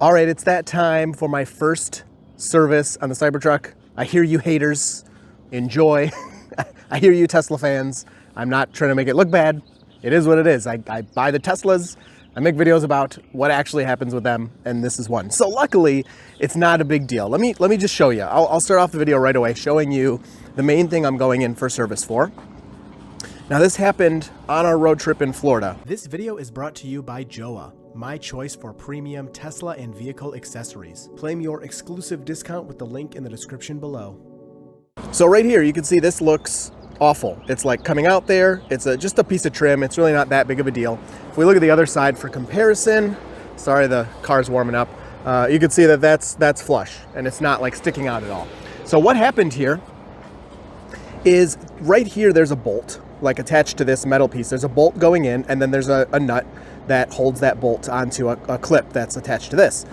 All right, it's that time for my first service on the Cybertruck. I hear you haters. Enjoy. I hear you Tesla fans. I'm not trying to make it look bad. It is what it is. I buy the Teslas. I make videos about what actually happens with them, and this is one. So luckily, it's not a big deal. Let me just show you. I'll start off the video right away showing you the main thing I'm going in for service for. Now this happened on our road trip in Florida. This video is brought to you by Joa, my choice for premium Tesla and vehicle accessories. Claim your exclusive discount with the link in the description below. So right here, you can see this looks awful. It's like coming out there, it's just a piece of trim. It's really not that big of a deal. If we look at the other side for comparison, sorry, the car's warming up. You can see that that's flush and it's not like sticking out at all. So what happened here is right here, there's a bolt like attached to this metal piece. There's a bolt going in, and then there's a nut that holds that bolt onto a clip that's attached to this.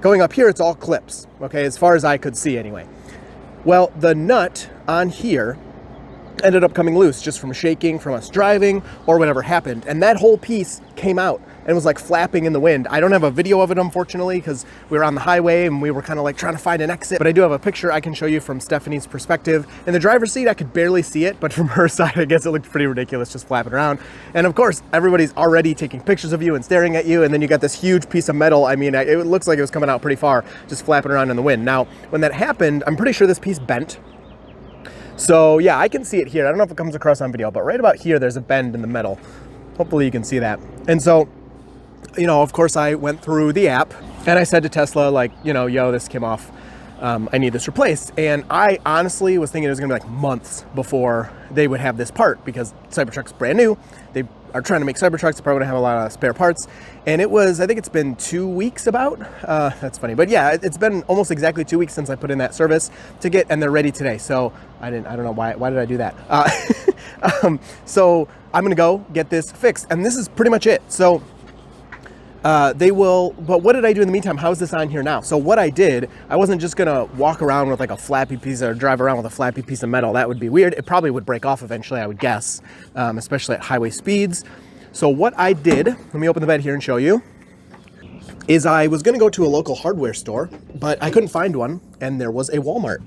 Going up here, it's all clips, okay, as far as I could see anyway. Well, the nut on here ended up coming loose just from shaking, from us driving, or whatever happened. And that whole piece came out and was like flapping in the wind. I don't have a video of it, unfortunately, because we were on the highway and we were kind of like trying to find an exit. But I do have a picture I can show you from Stephanie's perspective. In the driver's seat, I could barely see it, but from her side, I guess it looked pretty ridiculous just flapping around. And of course, everybody's already taking pictures of you and staring at you. And then you got this huge piece of metal. I mean, it looks like it was coming out pretty far, just flapping around in the wind. Now, when that happened, I'm pretty sure this piece bent. So yeah, I can see it here. I don't know if it comes across on video, but right about here, there's a bend in the metal. Hopefully you can see that. And so, you know, of course I went through the app and I said to Tesla, like, you know, yo, this came off. I need this replaced. And I honestly was thinking it was gonna be like months before they would have this part, because Cybertruck's brand new. They are trying to make Cybertrucks. They probably don't have a lot of spare parts. And it was, I think it's been 2 weeks about. That's funny. But yeah, it's been almost exactly 2 weeks since I put in that service ticket, and they're ready today. So I don't know why did I do that? So I'm gonna go get this fixed, and this is pretty much it. So they will, but what did I do in the meantime? How is this on here now? So what I did, I wasn't just gonna walk around with like a flappy piece, or drive around with a flappy piece of metal. That would be weird. It probably would break off eventually, I would guess, especially at highway speeds. So what I did, let me open the bed here and show you, is I was gonna go to a local hardware store, but I couldn't find one, and there was a Walmart.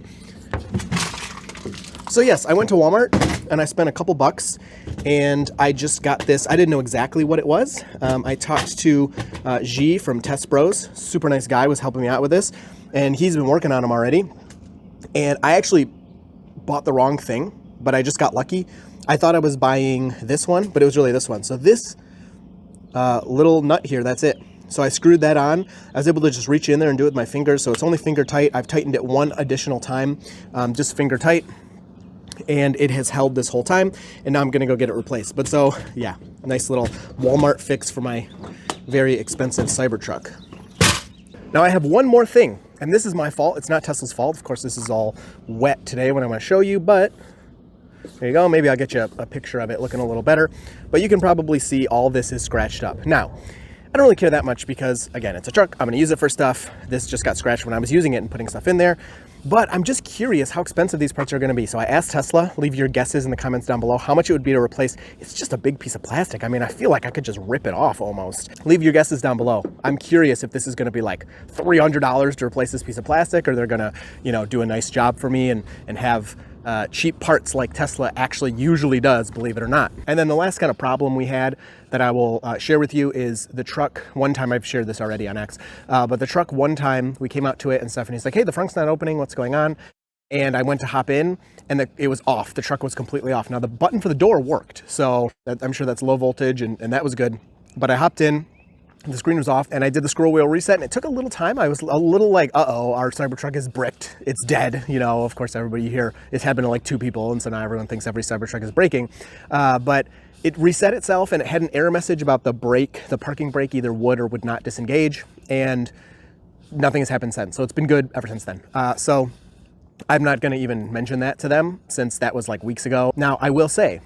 So yes, I went to Walmart and I spent a couple bucks, and I just got this. I didn't know exactly what it was. I talked to G from Test Bros, super nice guy, was helping me out with this, and he's been working on them already. And I actually bought the wrong thing, but I just got lucky. I thought I was buying this one, but it was really this one. So this little nut here, that's it. So I screwed that on. I was able to just reach in there and do it with my fingers. So it's only finger tight. I've tightened it one additional time, just finger tight. And it has held this whole time, and now I'm gonna go get it replaced. But so yeah, nice little Walmart fix for my very expensive Cybertruck. Now I have one more thing, and this is my fault. It's not Tesla's fault. Of course, this is all wet today when I'm gonna show you, but there you go. Maybe I'll get you a picture of it looking a little better, but you can probably see all this is scratched up. Now, I don't really care that much because, again, it's a truck. I'm gonna use it for stuff. This just got scratched when I was using it and putting stuff in there. But I'm just curious how expensive these parts are gonna be. So I asked Tesla, leave your guesses in the comments down below, how much it would be to replace. It's just a big piece of plastic. I mean, I feel like I could just rip it off almost. Leave your guesses down below. I'm curious if this is gonna be like $300 to replace this piece of plastic, or they're gonna, you know, do a nice job for me and have cheap parts like Tesla actually usually does, believe it or not. And then the last kind of problem we had that I will share with you is the truck. One time, I've shared this already on X, but the truck, one time we came out to it and Stephanie's like, hey, the front's not opening, what's going on? And I went to hop in and it was off. The truck was completely off. Now the button for the door worked, so I'm sure that's low voltage and that was good. But I hopped in, the screen was off, and I did the scroll wheel reset, and it took a little time. I was a little like, uh-oh, our Cybertruck is bricked. It's dead. You know, of course, everybody here, it's happened to like 2 people, and so now everyone thinks every Cybertruck is breaking. But it reset itself, and it had an error message about the brake, the parking brake either would or would not disengage, and nothing has happened since. So it's been good ever since then. So I'm not gonna even mention that to them, since that was like weeks ago. Now, I will say,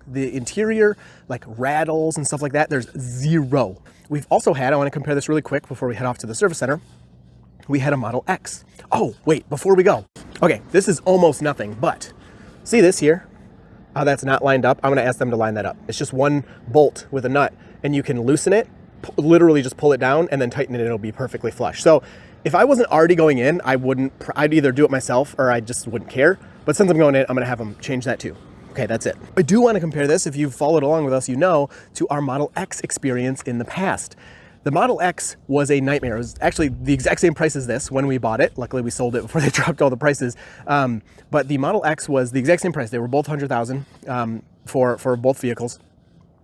the interior, like rattles and stuff like that, there's zero. We've also had, I want to compare this really quick before we head off to the service center. We had a Model X. Oh, wait, before we go. Okay, this is almost nothing, but see this here? How that's not lined up? I'm gonna ask them to line that up. It's just one bolt with a nut, and you can loosen it literally just pull it down and then tighten it, it'll be perfectly flush. So if I wasn't already going in, I'd either do it myself or I just wouldn't care. But since I'm going in, I'm gonna have them change that too. Okay, that's it. I do want to compare this, if you've followed along with us, you know, to our Model X experience in the past. The Model X was a nightmare. It was actually the exact same price as this when we bought it. Luckily, we sold it before they dropped all the prices. But the Model X was the exact same price. They were both $100,000 for both vehicles.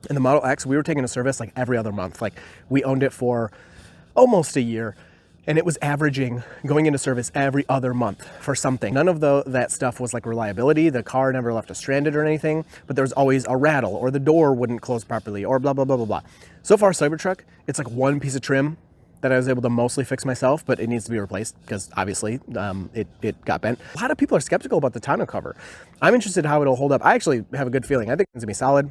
And the Model X, we were taking a service like every other month. Like we owned it for almost a year. And it was averaging going into service every other month for something. None of that stuff was like reliability. The car never left us stranded or anything, but there was always a rattle or the door wouldn't close properly or blah, blah, blah, blah, blah. So far, Cybertruck, it's like one piece of trim that I was able to mostly fix myself, but it needs to be replaced because obviously it got bent. A lot of people are skeptical about the tonneau cover. I'm interested in how it'll hold up. I actually have a good feeling. I think it's gonna be solid.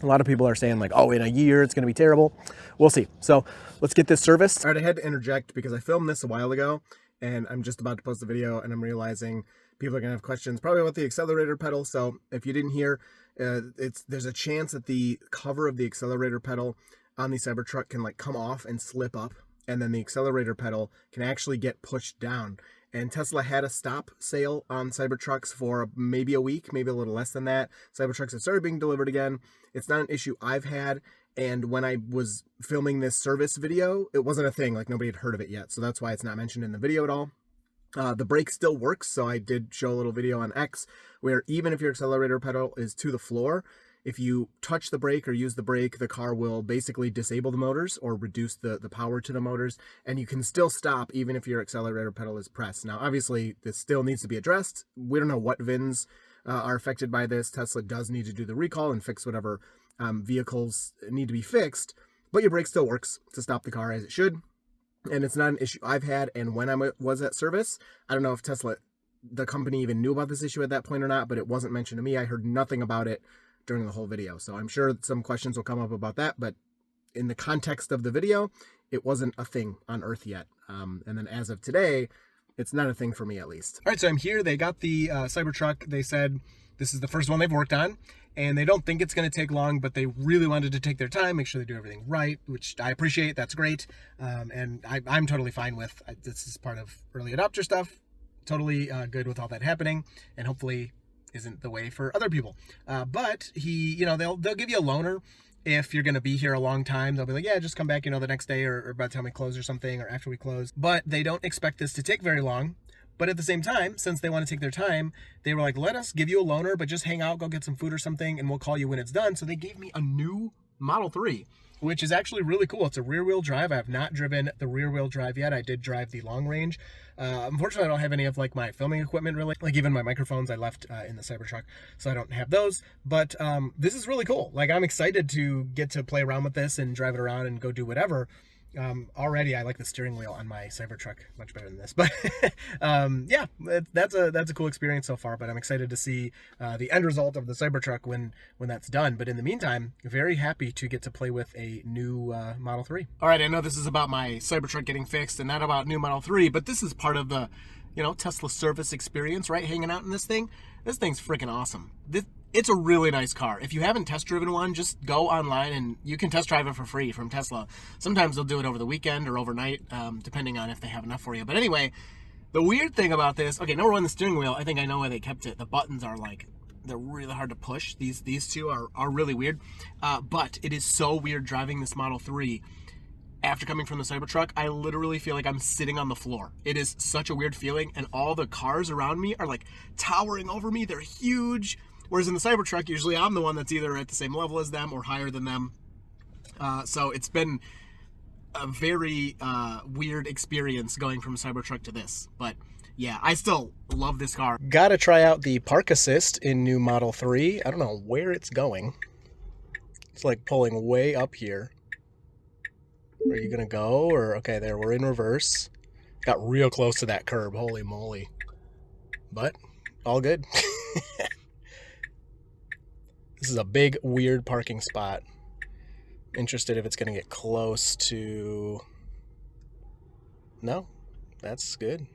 A lot of people are saying like, oh, in a year, it's going to be terrible. We'll see. So let's get this serviced. All right, I had to interject because I filmed this a while ago and I'm just about to post the video and I'm realizing people are going to have questions probably about the accelerator pedal. So if you didn't hear, there's a chance that the cover of the accelerator pedal on the Cybertruck can like come off and slip up. And then the accelerator pedal can actually get pushed down. And Tesla had a stop sale on Cybertrucks for maybe a week, maybe a little less than that. Cybertrucks have started being delivered again. It's not an issue I've had. And when I was filming this service video, it wasn't a thing. Like nobody had heard of it yet. So that's why it's not mentioned in the video at all. The brake still works. So I did show a little video on X where even if your accelerator pedal is to the floor, if you touch the brake or use the brake, the car will basically disable the motors or reduce the power to the motors, and you can still stop even if your accelerator pedal is pressed. Now, obviously, this still needs to be addressed. We don't know what VINs are affected by this. Tesla does need to do the recall and fix whatever vehicles need to be fixed, but your brake still works to stop the car as it should, and it's not an issue I've had. And when I was at service, I don't know if Tesla, the company, even knew about this issue at that point or not, but it wasn't mentioned to me. I heard nothing about it during the whole video. So I'm sure some questions will come up about that, but in the context of the video, it wasn't a thing on Earth yet. And then as of today, it's not a thing for me at least. All right, so I'm here. They got the Cybertruck. They said this is the first one they've worked on, and they don't think it's going to take long, but they really wanted to take their time, make sure they do everything right, which I appreciate. That's great. And I'm totally fine with. This is part of early adopter stuff. Totally good with all that happening, and hopefully isn't the way for other people. But they'll give you a loaner if you're going to be here a long time. They'll be like, yeah, just come back, the next day or by the time we close or something, or after we close. But they don't expect this to take very long. But at the same time, since they want to take their time, they were like, let us give you a loaner, but just hang out, go get some food or something, and we'll call you when it's done. So they gave me a new Model 3, which is actually really cool. It's a rear-wheel drive. I have not driven the rear-wheel drive yet. I did drive the long range. Unfortunately, I don't have any of like my filming equipment really. Like even my microphones I left in the Cybertruck, so I don't have those. But this is really cool. Like I'm excited to get to play around with this and drive it around and go do whatever. Already I like the steering wheel on my Cybertruck much better than this, but yeah, that's a cool experience so far. But I'm excited to see the end result of the Cybertruck when that's done. But in the meantime, very happy to get to play with a new Model 3. All right, I know this is about my Cybertruck getting fixed and not about new Model 3, but this is part of the Tesla service experience, right? Hanging out in this thing. This thing's freaking awesome. It's a really nice car. If you haven't test driven one, just go online and you can test drive it for free from Tesla. Sometimes they'll do it over the weekend or overnight, depending on if they have enough for you. But anyway, the weird thing about this, okay, number one, the steering wheel, I think I know why they kept it. The buttons are like, they're really hard to push. These two are really weird. But it is so weird driving this Model 3. After coming from the Cybertruck, I literally feel like I'm sitting on the floor. It is such a weird feeling, and all the cars around me are like towering over me. They're huge. Whereas in the Cybertruck, usually I'm the one that's either at the same level as them or higher than them. So it's been a very weird experience going from Cybertruck to this. But yeah, I still love this car. Gotta try out the park assist in new Model 3. I don't know where it's going. It's like pulling way up here. Are you gonna go? Or okay, there, we're in reverse. Got real close to that curb, holy moly. But all good. This is a big, weird parking spot. Interested if it's going to get close to... No, that's good.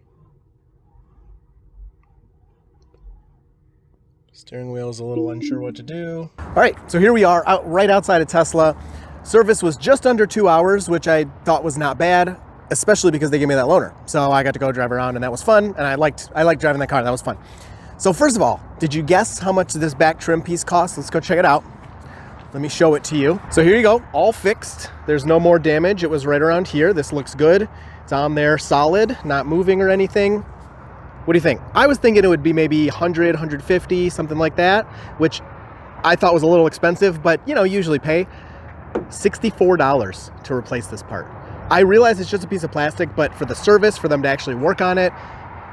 Steering wheel is a little unsure what to do. All right, so here we are, right outside of Tesla. Service was just under 2 hours, which I thought was not bad, especially because they gave me that loaner. So I got to go drive around and that was fun. And I liked driving that car. That was fun. So first of all, did you guess how much this back trim piece costs? Let's go check it out. Let me show it to you. So here you go, all fixed. There's no more damage. It was right around here. This looks good. It's on there solid, not moving or anything. What do you think? I was thinking it would be maybe 100, 150, something like that, which I thought was a little expensive, but you know, usually pay $64 to replace this part. I realize it's just a piece of plastic, but for the service, for them to actually work on it,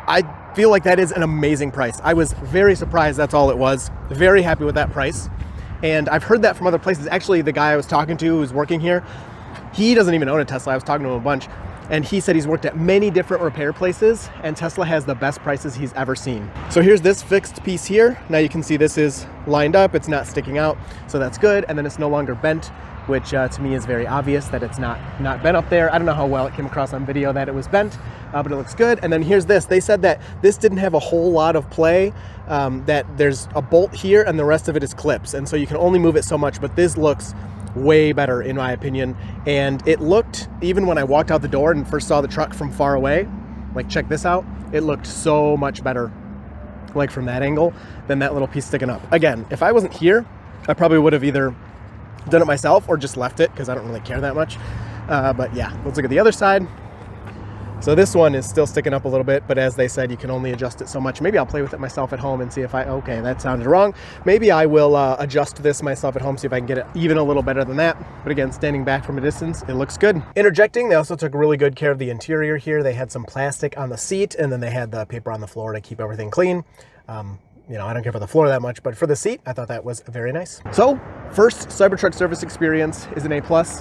I feel like that is an amazing price. I was very surprised that's all it was. Very happy with that price. And I've heard that from other places. Actually, the guy I was talking to who's working here, he doesn't even own a Tesla. I was talking to him a bunch. And he said he's worked at many different repair places and Tesla has the best prices he's ever seen. So here's this fixed piece here. Now you can see this is lined up. It's not sticking out. So that's good. And then it's no longer bent, which to me is very obvious that it's not bent up there. I don't know how well it came across on video that it was bent, but it looks good. And then here's this. They said that this didn't have a whole lot of play, that there's a bolt here and the rest of it is clips. And so you can only move it so much, but this looks way better in my opinion. And it looked, even when I walked out the door and first saw the truck from far away, like check this out, it looked so much better, like from that angle, than that little piece sticking up. Again, if I wasn't here, I probably would have either done it myself or just left it because I don't really care that much. But yeah, let's look at the other side. So this one is still sticking up a little bit, but as they said, you can only adjust it so much. Maybe I'll play with it myself at home and see if okay, that sounded wrong. Maybe I will adjust this myself at home, see if I can get it even a little better than that. But again, standing back from a distance, it looks good. Interjecting, they also took really good care of the interior here. They had some plastic on the seat and then they had the paper on the floor to keep everything clean. You know, I don't care for the floor that much, but for the seat, I thought that was very nice. So, first Cybertruck service experience is an A+.